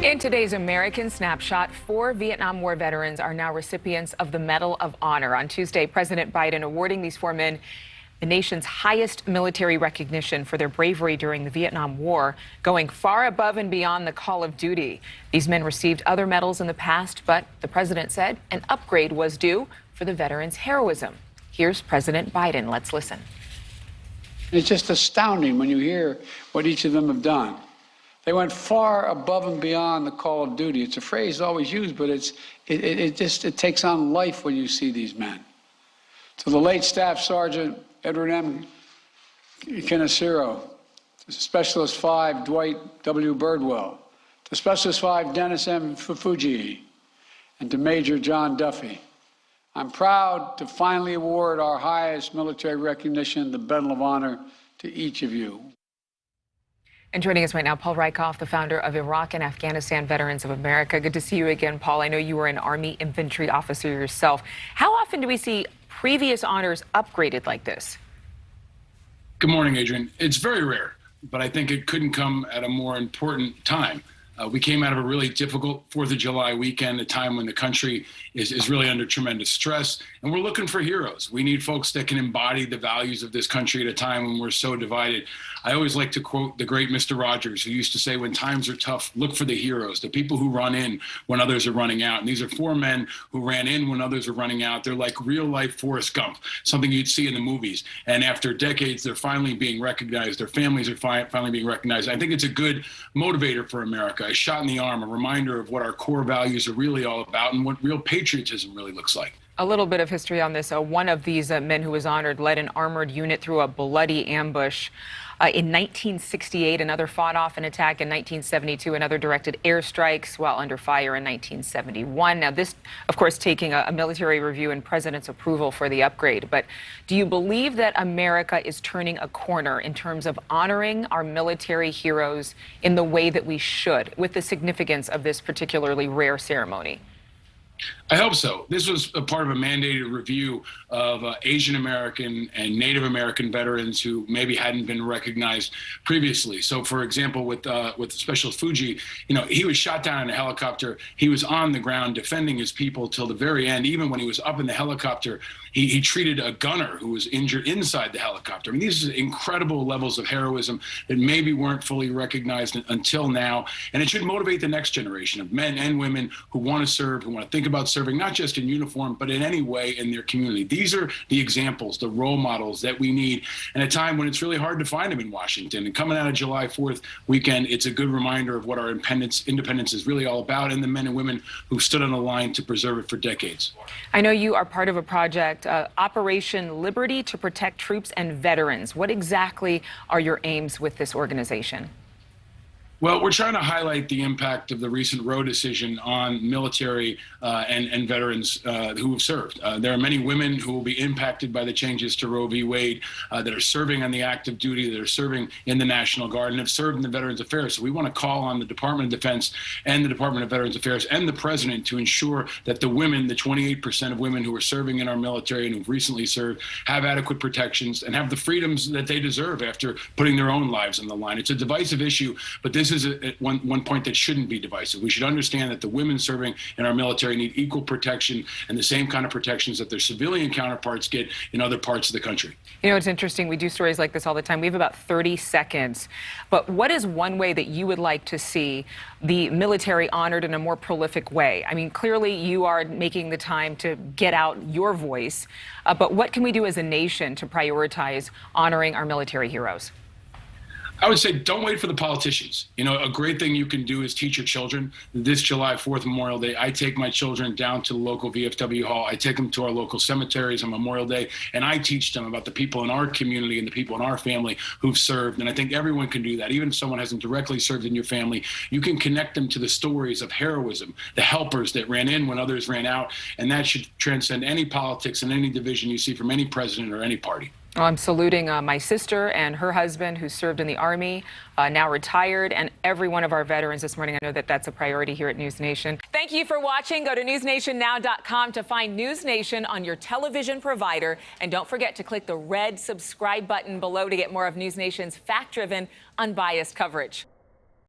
In today's American Snapshot, 4 Vietnam War veterans are now recipients of the Medal of Honor. On Tuesday, President Biden awarding these 4 men the nation's highest military recognition for their bravery during the Vietnam War, going far above and beyond the call of duty. These men received other medals in the past, but the president said an upgrade was due for the veterans' heroism. Here's President Biden. Let's listen. It's just astounding when you hear what each of them have done. They went far above and beyond the call of duty. It's a phrase always used, but it takes on life when you see these men. To the late Staff Sgt. Adrienne Kaneshiro, to Specialist 5 Dwight W. Birdwell, to Specialist 5 Dennis M. Fujii, and to Major John Duffy. I'm proud to finally award our highest military recognition, the Medal of Honor, to each of you. And joining us right now, Paul Rieckhoff, the founder of Iraq and Afghanistan Veterans of America. Good to see you again, Paul. I know you were an Army infantry officer yourself. How often do we see previous honors upgraded like this? Good morning, Adrienne. It's very rare, but I think it couldn't come at a more important time. We came out of a really difficult 4th of July weekend, a time when the country is really under tremendous stress, and we're looking for heroes. We need folks that can embody the values of this country at a time when we're so divided. I always like to quote the great Mr. Rogers, who used to say, when times are tough, look for the heroes, the people who run in when others are running out. And these are 4 men who ran in when others are running out. They're like real-life Forrest Gump, something you'd see in the movies. And after decades, they're finally being recognized. Their families are finally being recognized. I think it's a good motivator for America, a shot in the arm, a reminder of what our core values are really all about and what real patriotism really looks like. A little bit of history on this. One of these men who was honored led an armored unit through a bloody ambush in 1968. Another fought off an attack in 1972. Another directed airstrikes while under fire in 1971. Now, this, of course, taking a military review and president's approval for the upgrade. But do you believe that America is turning a corner in terms of honoring our military heroes in the way that we should, with the significance of this particularly rare ceremony? I hope so. This was a part of a mandated review of Asian American and Native American veterans who maybe hadn't been recognized previously. So, for example, with Specialist Fujii, he was shot down in a helicopter. He was on the ground defending his people till the very end. Even when he was up in the helicopter, he treated a gunner who was injured inside the helicopter. I mean, these are incredible levels of heroism that maybe weren't fully recognized until now. And it should motivate the next generation of men and women who want to serve, who want to think about serving, not just in uniform, but in any way in their community. These are the examples, the role models that we need in a time when it's really hard to find them in Washington. And coming out of July 4th weekend, it's a good reminder of what our independence is really all about, and the men and women who stood on the line to preserve it for decades. I know you are part of a project, Operation Liberty, to protect troops and veterans. What exactly are your aims with this organization? Well, we're trying to highlight the impact of the recent Roe decision on military and veterans who have served. There are many women who will be impacted by the changes to Roe v. Wade that are serving on the active duty, that are serving in the National Guard, and have served in the Veterans Affairs. So we want to call on the Department of Defense and the Department of Veterans Affairs and the President to ensure that the women, the 28% of women who are serving in our military and who've recently served, have adequate protections and have the freedoms that they deserve after putting their own lives on the line. It's a divisive issue, but this is one point that shouldn't be divisive. We should understand that the women serving in our military need equal protection and the same kind of protections that their civilian counterparts get in other parts of the country. You know, it's interesting. We do stories like this all the time. We have about 30 seconds. But what is one way that you would like to see the military honored in a more prolific way? I mean, clearly you are making the time to get out your voice. But what can we do as a nation to prioritize honoring our military heroes? I would say don't wait for the politicians. A great thing you can do is teach your children. This July 4th Memorial Day, I take my children down to the local VFW hall. I take them to our local cemeteries on Memorial Day, and I teach them about the people in our community and the people in our family who've served. And I think everyone can do that. Even if someone hasn't directly served in your family, you can connect them to the stories of heroism, the helpers that ran in when others ran out. And that should transcend any politics and any division you see from any president or any party. Well, I'm saluting my sister and her husband who served in the Army, now retired, and every one of our veterans this morning. I know that that's a priority here at NewsNation. Thank you for watching. Go to newsnationnow.com to find NewsNation on your television provider. And don't forget to click the red subscribe button below to get more of NewsNation's fact-driven, unbiased coverage.